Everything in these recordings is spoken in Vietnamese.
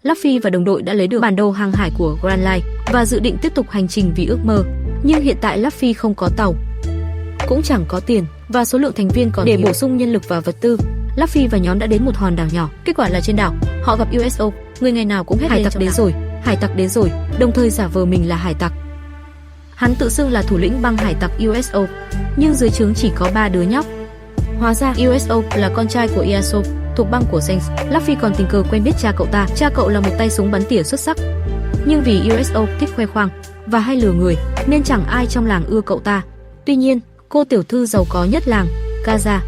Luffy và đồng đội đã lấy được bản đồ hàng hải của Grand Line và dự định tiếp tục hành trình vì ước mơ. Nhưng hiện tại Luffy không có tàu, cũng chẳng có tiền và số lượng thành viên còn để bổ sung nhân lực và vật tư. Luffy và nhóm đã đến một hòn đảo nhỏ. Kết quả là trên đảo họ gặp USO, người ngày nào cũng hét hải tặc đến rồi, hải tặc đến rồi, đồng thời giả vờ mình là hải tặc. Hắn tự xưng là thủ lĩnh băng hải tặc USO, nhưng dưới trướng chỉ có 3 đứa nhóc. Hóa ra USO là con trai của Yasuo, thuộc băng của Shanks. Luffy còn tình cờ quen biết cha cậu ta. Cha cậu là một tay súng bắn tỉa xuất sắc, nhưng vì USO thích khoe khoang và hay lừa người nên chẳng ai trong làng ưa cậu ta. Tuy nhiên, cô tiểu thư giàu có nhất làng, Kaza,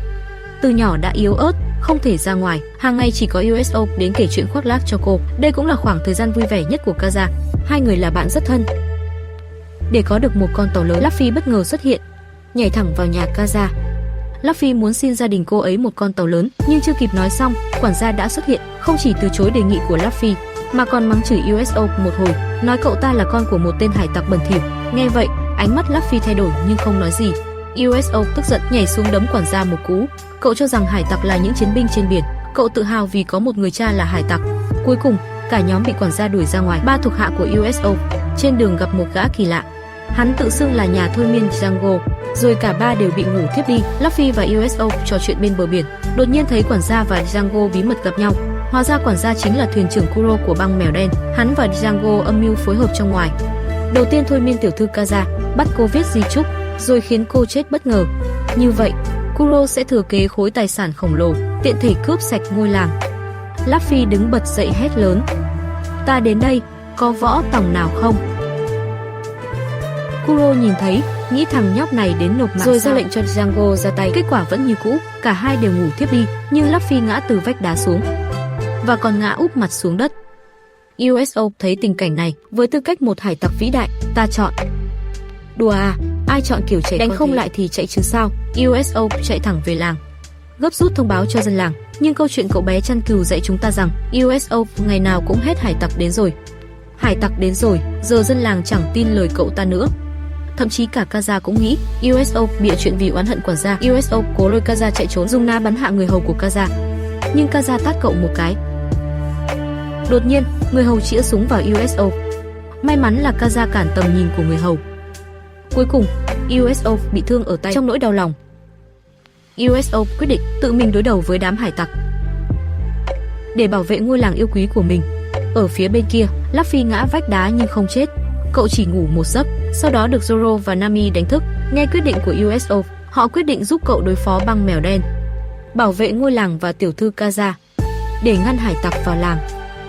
từ nhỏ đã yếu ớt, không thể ra ngoài. Hàng ngày chỉ có USO đến kể chuyện khoác lác cho cô. Đây cũng là khoảng thời gian vui vẻ nhất của Kaza. Hai người là bạn rất thân. Để có được một con tàu lớn, Luffy bất ngờ xuất hiện, nhảy thẳng vào nhà Kaza. Luffy muốn xin gia đình cô ấy một con tàu lớn, nhưng chưa kịp nói xong, quản gia đã xuất hiện, không chỉ từ chối đề nghị của Luffy, mà còn mắng chửi USO một hồi, nói cậu ta là con của một tên hải tặc bẩn thỉu. Nghe vậy, ánh mắt Luffy thay đổi nhưng không nói gì. USO tức giận nhảy xuống đấm quản gia một cú. Cậu cho rằng hải tặc là những chiến binh trên biển, cậu tự hào vì có một người cha là hải tặc. Cuối cùng, cả nhóm bị quản gia đuổi ra ngoài. 3 thuộc hạ của USO trên đường gặp một gã kỳ lạ. Hắn tự xưng là nhà thôi miên Django, rồi cả ba đều bị ngủ thiếp đi. Luffy và USO trò chuyện bên bờ biển, đột nhiên thấy quản gia và Django bí mật gặp nhau. Hóa ra quản gia chính là thuyền trưởng Kuro của băng mèo đen. Hắn và Django âm mưu phối hợp trong ngoài. Đầu tiên thôi miên tiểu thư Kaza, bắt cô viết di chúc, rồi khiến cô chết bất ngờ. Như vậy, Kuro sẽ thừa kế khối tài sản khổng lồ, tiện thể cướp sạch ngôi làng. Luffy đứng bật dậy hét lớn: "Ta đến đây, có võ tòng nào không?" Kuro nhìn thấy, nghĩ thằng nhóc này đến nộp mạng rồi ra lệnh cho Django ra tay. Kết quả vẫn như cũ, cả hai đều ngủ thiếp đi, nhưng Luffy ngã từ vách đá xuống và còn ngã úp mặt xuống đất. USO thấy tình cảnh này, với tư cách một hải tặc vĩ đại, ta chọn. Đùa à, ai chọn kiểu chạy đánh không lại thì chạy chứ sao. USO chạy thẳng về làng, gấp rút thông báo cho dân làng. Nhưng câu chuyện cậu bé chăn cừu dạy chúng ta rằng USO ngày nào cũng hét hải tặc đến rồi, hải tặc đến rồi. Giờ dân làng chẳng tin lời cậu ta nữa. Thậm chí cả Kaza cũng nghĩ USO bịa chuyện vì oán hận quản gia. USO cố lôi Kaza chạy trốn, dùng ná bắn hạ người hầu của Kaza, nhưng Kaza tát cậu một cái. Đột nhiên, người hầu chĩa súng vào USO. May mắn là Kaza cản tầm nhìn của người hầu. Cuối cùng, USO bị thương ở tay. Trong nỗi đau lòng, USO quyết định tự mình đối đầu với đám hải tặc để bảo vệ ngôi làng yêu quý của mình. Ở phía bên kia, Luffy ngã vách đá nhưng không chết. Cậu chỉ ngủ một giấc, sau đó được Zoro và Nami đánh thức. Nghe quyết định của USO, họ quyết định giúp cậu đối phó băng mèo đen, bảo vệ ngôi làng và tiểu thư Kaza. Để ngăn hải tặc vào làng,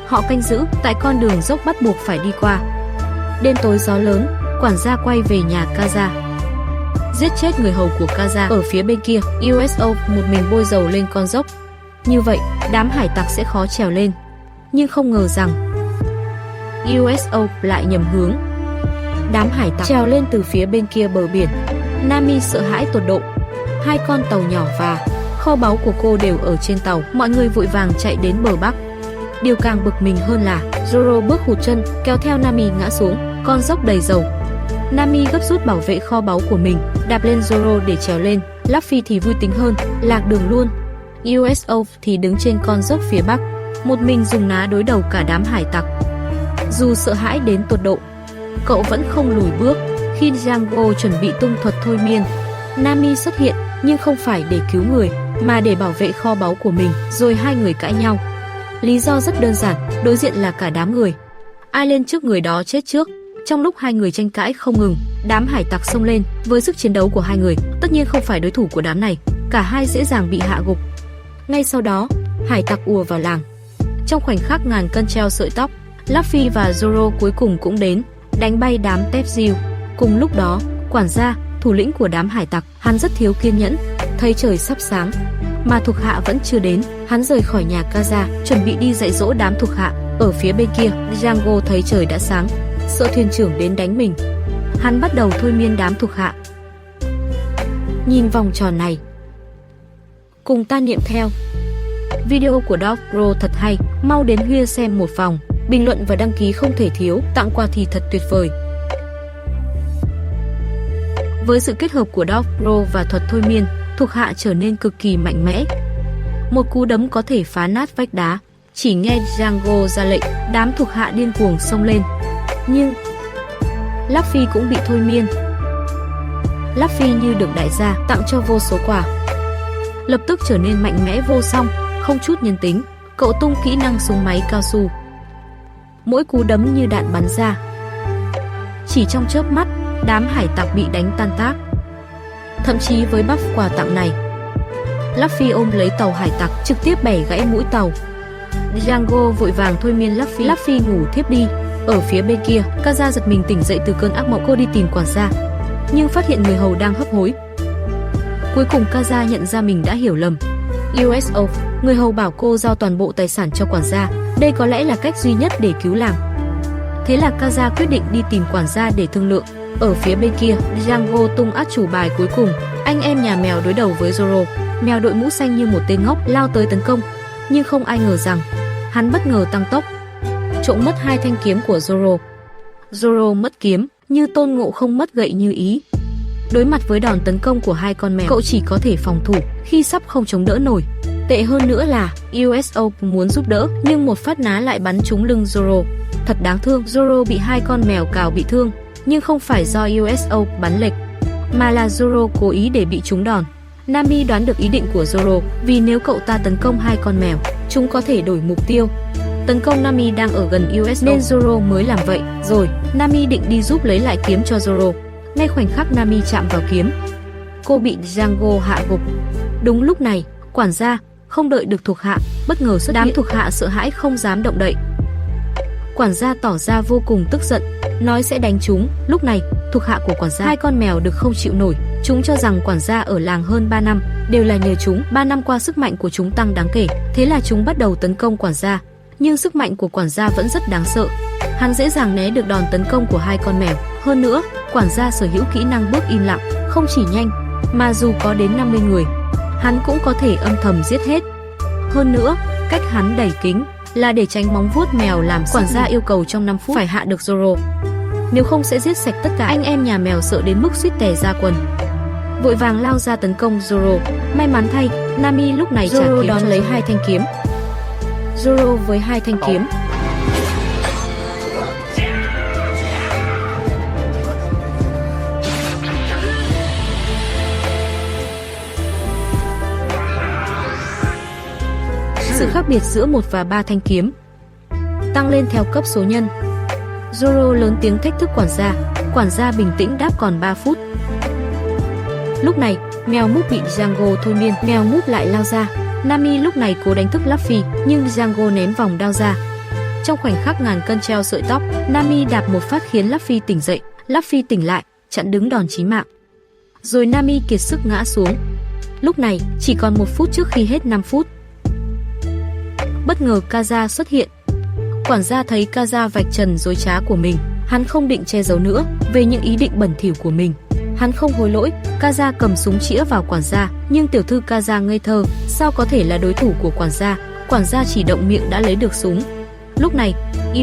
họ canh giữ tại con đường dốc bắt buộc phải đi qua. Đêm tối gió lớn, quản gia quay về nhà Kaza, giết chết người hầu của Kaza. Ở phía bên kia, USO một mình bôi dầu lên con dốc. Như vậy, đám hải tặc sẽ khó trèo lên. Nhưng không ngờ rằng USO lại nhầm hướng. Đám hải tặc trèo lên từ phía bên kia bờ biển. Nami sợ hãi tột độ. 2 con tàu nhỏ và kho báu của cô đều ở trên tàu. Mọi người vội vàng chạy đến bờ bắc. Điều càng bực mình hơn là Zoro bước hụt chân, kéo theo Nami ngã xuống con dốc đầy dầu. Nami gấp rút bảo vệ kho báu của mình, đạp lên Zoro để trèo lên. Luffy thì vui tính hơn, lạc đường luôn. USO thì đứng trên con dốc phía bắc, một mình dùng ná đối đầu cả đám hải tặc. Dù sợ hãi đến tột độ, cậu vẫn không lùi bước. Khi Django chuẩn bị tung thuật thôi miên, Nami xuất hiện, nhưng không phải để cứu người, mà để bảo vệ kho báu của mình. Rồi hai người cãi nhau. Lý do rất đơn giản, đối diện là cả đám người, ai lên trước người đó chết trước. Trong lúc hai người tranh cãi không ngừng, đám hải tặc xông lên. Với sức chiến đấu của hai người, tất nhiên không phải đối thủ của đám này. Cả hai dễ dàng bị hạ gục. Ngay sau đó, hải tặc ùa vào làng. Trong khoảnh khắc ngàn cân treo sợi tóc, Luffy và Zoro cuối cùng cũng đến, đánh bay đám tép diêu. Cùng lúc đó, quản gia, thủ lĩnh của đám hải tặc, hắn rất thiếu kiên nhẫn. Thấy trời sắp sáng mà thuộc hạ vẫn chưa đến, hắn rời khỏi nhà Kaza, chuẩn bị đi dạy dỗ đám thuộc hạ. Ở phía bên kia, Django thấy trời đã sáng, sợ thuyền trưởng đến đánh mình. hắn bắt đầu thôi miên đám thuộc hạ. Nhìn vòng tròn này, cùng ta niệm theo. Video của Dark Pro thật hay, mau đến Huya xem một vòng, bình luận và đăng ký không thể thiếu, tặng quà thì thật tuyệt vời. Với sự kết hợp của Dark Pro và thuật thôi miên, thuộc hạ trở nên cực kỳ mạnh mẽ. Một cú đấm có thể phá nát vách đá. Chỉ nghe Django ra lệnh, đám thuộc hạ điên cuồng xông lên. Nhưng Luffy cũng bị thôi miên. Luffy như được đại gia tặng cho vô số quà, lập tức trở nên mạnh mẽ vô song, không chút nhân tính. Cậu tung kỹ năng súng máy cao su, mỗi cú đấm như đạn bắn ra. Chỉ trong chớp mắt, đám hải tặc bị đánh tan tác. Thậm chí với buff quà tặng này, Luffy ôm lấy tàu hải tặc, trực tiếp bẻ gãy mũi tàu. Django vội vàng thôi miên Luffy. Luffy ngủ thiếp đi. Ở phía bên kia, Kaza giật mình tỉnh dậy từ cơn ác mộng. Cô đi tìm quản gia, nhưng phát hiện người hầu đang hấp hối. Cuối cùng Kaza nhận ra mình đã hiểu lầm. USO, người hầu bảo cô giao toàn bộ tài sản cho quản gia. Đây có lẽ là cách duy nhất để cứu làng. Thế là Kaza quyết định đi tìm quản gia để thương lượng. Ở phía bên kia, Django tung át chủ bài cuối cùng. Anh em nhà mèo đối đầu với Zoro. Mèo đội mũ xanh như một tên ngốc lao tới tấn công, nhưng không ai ngờ rằng hắn bất ngờ tăng tốc, trộm mất 2 thanh kiếm của Zoro. Zoro mất kiếm, như Tôn Ngộ không mất gậy như ý. Đối mặt với đòn tấn công của hai con mèo, cậu chỉ có thể phòng thủ khi sắp không chống đỡ nổi. Tệ hơn nữa là USO muốn giúp đỡ, nhưng một phát ná lại bắn trúng lưng Zoro. Thật đáng thương, Zoro bị hai con mèo cào bị thương, nhưng không phải do USO bắn lệch, mà là Zoro cố ý để bị trúng đòn. Nami đoán được ý định của Zoro, vì nếu cậu ta tấn công hai con mèo, chúng có thể đổi mục tiêu. Tấn công Nami đang ở gần USO nên Zoro mới làm vậy. Rồi, Nami định đi giúp lấy lại kiếm cho Zoro. Ngay khoảnh khắc Nami chạm vào kiếm, cô bị Django hạ gục. Đúng lúc này, quản gia không đợi được thuộc hạ, bất ngờ xuất hiện. Đám thuộc hạ sợ hãi không dám động đậy. Quản gia tỏ ra vô cùng tức giận, nói sẽ đánh chúng. Lúc này, thuộc hạ của quản gia, hai con mèo được không chịu nổi. Chúng cho rằng quản gia ở làng hơn 3 năm, đều là nhờ chúng. 3 năm qua sức mạnh của chúng tăng đáng kể, thế là chúng bắt đầu tấn công quản gia. Nhưng sức mạnh của quản gia vẫn rất đáng sợ. Hắn dễ dàng né được đòn tấn công của hai con mèo. Hơn nữa, quản gia sở hữu kỹ năng bước im lặng, không chỉ nhanh, mà dù có đến 50 người, hắn cũng có thể âm thầm giết hết. Hơn nữa, cách hắn đẩy kính là để tránh móng vuốt mèo làm quản gia yêu cầu trong 5 phút phải hạ được Zoro. Nếu không sẽ giết sạch tất cả. Anh em nhà mèo sợ đến mức suýt tè ra quần, vội vàng lao ra tấn công Zoro. May mắn thay, Nami lúc này trả kiếm đón lấy 2 thanh kiếm. Zoro với 2 thanh kiếm sự khác biệt giữa 1 và 3 thanh kiếm tăng lên theo cấp số nhân. Zoro lớn tiếng thách thức quản gia bình tĩnh đáp còn 3 phút. Lúc này, mèo múp bị Django thôi miên, mèo múp lại lao ra. Nami lúc này cố đánh thức Luffy, nhưng Django ném vòng đao ra. Trong khoảnh khắc ngàn cân treo sợi tóc, Nami đạp một phát khiến Luffy tỉnh dậy. Luffy tỉnh lại, chặn đứng đòn chí mạng. Rồi Nami kiệt sức ngã xuống. Lúc này, chỉ còn 1 phút trước khi hết 5 phút. Bất ngờ Kaza xuất hiện. Quản gia thấy Kaza vạch trần dối trá của mình, hắn không định che giấu nữa về những ý định bẩn thỉu của mình. Hắn không hối lỗi. Kaza cầm súng chĩa vào quản gia, nhưng tiểu thư Kaza ngây thơ, sao có thể là đối thủ của quản gia. Quản gia chỉ động miệng đã lấy được súng. Lúc này,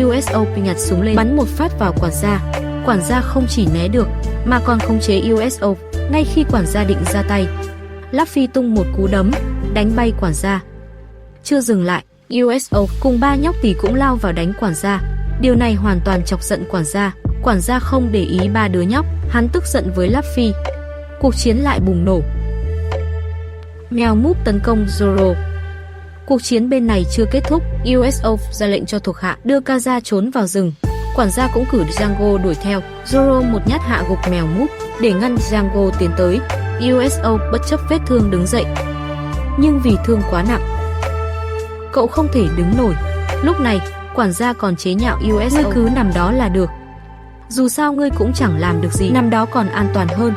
USO nhặt súng lên bắn một phát vào quản gia. Quản gia không chỉ né được, mà còn khống chế USO. Ngay khi quản gia định ra tay, Luffy tung một cú đấm, đánh bay quản gia. Chưa dừng lại, USO cùng 3 nhóc tỳ cũng lao vào đánh quản gia. Điều này hoàn toàn chọc giận quản gia. Quản gia không để ý 3 đứa nhóc, hắn tức giận với Luffy. Cuộc chiến lại bùng nổ. Mèo múp tấn công Zoro. Cuộc chiến bên này chưa kết thúc, USO ra lệnh cho thuộc hạ đưa Kaza trốn vào rừng. Quản gia cũng cử Django đuổi theo. Zoro một nhát hạ gục mèo múp để ngăn Django tiến tới. USO bất chấp vết thương đứng dậy, nhưng vì thương quá nặng, cậu không thể đứng nổi. Lúc này, quản gia còn chế nhạo USO: ngươi cứ nằm đó là được, dù sao ngươi cũng chẳng làm được gì, nằm đó còn an toàn hơn.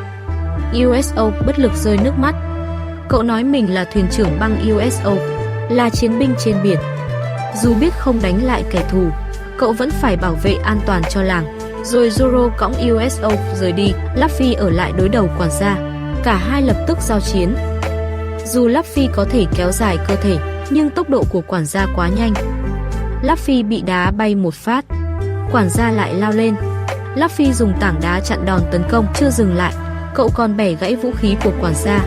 USO bất lực rơi nước mắt. Cậu nói mình là thuyền trưởng băng USO, là chiến binh trên biển. Dù biết không đánh lại kẻ thù, cậu vẫn phải bảo vệ an toàn cho làng. Rồi Zoro cõng USO rời đi, Luffy ở lại đối đầu quản gia. Cả hai lập tức giao chiến. Dù Luffy có thể kéo dài cơ thể, nhưng tốc độ của quản gia quá nhanh. Luffy bị đá bay một phát, quản gia lại lao lên. Luffy dùng tảng đá chặn đòn tấn công, chưa dừng lại, cậu còn bẻ gãy vũ khí của quản gia.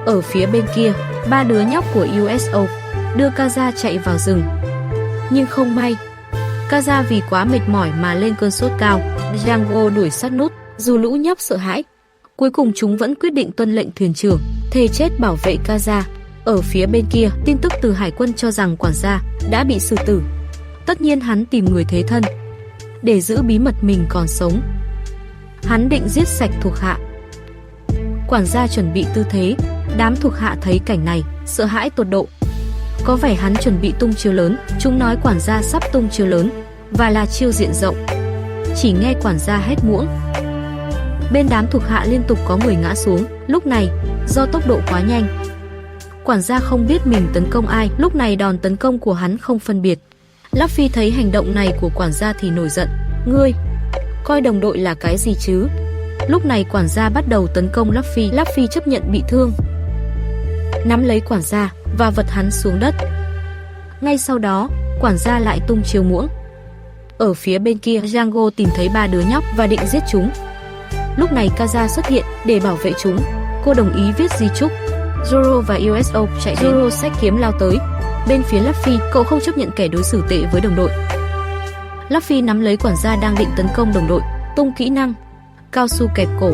Ở phía bên kia, ba đứa nhóc của USO đưa Kaza chạy vào rừng. Nhưng không may, Kaza vì quá mệt mỏi mà lên cơn sốt cao. Django đuổi sát nút, dù lũ nhóc sợ hãi, cuối cùng chúng vẫn quyết định tuân lệnh thuyền trưởng, thề chết bảo vệ Kaza. Ở phía bên kia, tin tức từ hải quân cho rằng quản gia đã bị xử tử. Tất nhiên hắn tìm người thế thân để giữ bí mật mình còn sống. Hắn định giết sạch thuộc hạ. Quản gia chuẩn bị tư thế, đám thuộc hạ thấy cảnh này, sợ hãi tột độ. Có vẻ hắn chuẩn bị tung chiêu lớn, chúng nói quản gia sắp tung chiêu lớn, và là chiêu diện rộng. Chỉ nghe quản gia hét muỗng. Bên đám thuộc hạ liên tục có người ngã xuống, lúc này, do tốc độ quá nhanh, quản gia không biết mình tấn công ai, lúc này đòn tấn công của hắn không phân biệt. Luffy thấy hành động này của quản gia thì nổi giận. Ngươi, coi đồng đội là cái gì chứ? Lúc này quản gia bắt đầu tấn công Luffy. Luffy chấp nhận bị thương, nắm lấy quản gia và vật hắn xuống đất. Ngay sau đó, quản gia lại tung chiêu muỗng. Ở phía bên kia, Django tìm thấy ba đứa nhóc và định giết chúng. Lúc này Kaza xuất hiện để bảo vệ chúng. Cô đồng ý viết di chúc. Zoro và USO chạy đến. Zoro xách kiếm lao tới. Bên phía Luffy, cậu không chấp nhận kẻ đối xử tệ với đồng đội. Luffy nắm lấy quản gia đang định tấn công đồng đội, tung kỹ năng cao su kẹp cổ,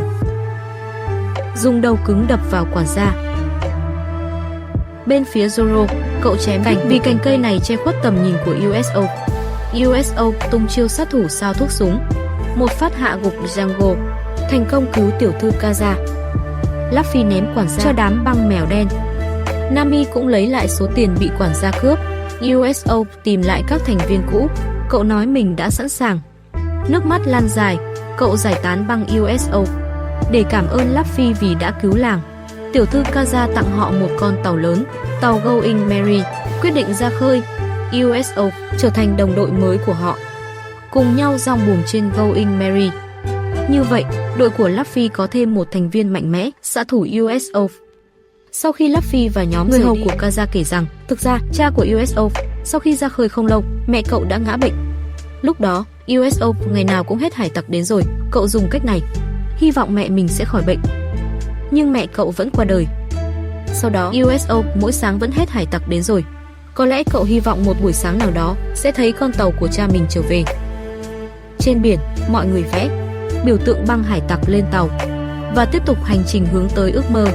dùng đầu cứng đập vào quản gia. Bên phía Zoro, cậu chém cành vì cành cây này che khuất tầm nhìn của USO. USO tung chiêu sát thủ sao thuốc súng, một phát hạ gục Django, thành công cứu tiểu thư Kaza. Luffy ném quản gia cho đám băng mèo đen. Nami cũng lấy lại số tiền bị quản gia cướp. USO tìm lại các thành viên cũ, cậu nói mình đã sẵn sàng. Nước mắt lan dài, cậu giải tán băng USO để cảm ơn Luffy vì đã cứu làng. Tiểu thư Kaza tặng họ một con tàu lớn, tàu Going Merry, quyết định ra khơi. USO trở thành đồng đội mới của họ, cùng nhau dong buồm trên Going Merry. Như vậy, đội của Luffy có thêm một thành viên mạnh mẽ, xạ thủ USO. Sau khi Luffy và nhóm người hầu của Kaza kể rằng, thực ra cha của USO sau khi ra khơi không lâu, mẹ cậu đã ngã bệnh. Lúc đó, USO ngày nào cũng hết hải tặc đến rồi, cậu dùng cách này, hy vọng mẹ mình sẽ khỏi bệnh. Nhưng mẹ cậu vẫn qua đời. Sau đó, USO mỗi sáng vẫn hết hải tặc đến rồi. Có lẽ cậu hy vọng một buổi sáng nào đó sẽ thấy con tàu của cha mình trở về. Trên biển, mọi người vẽ biểu tượng băng hải tặc lên tàu và tiếp tục hành trình hướng tới ước mơ.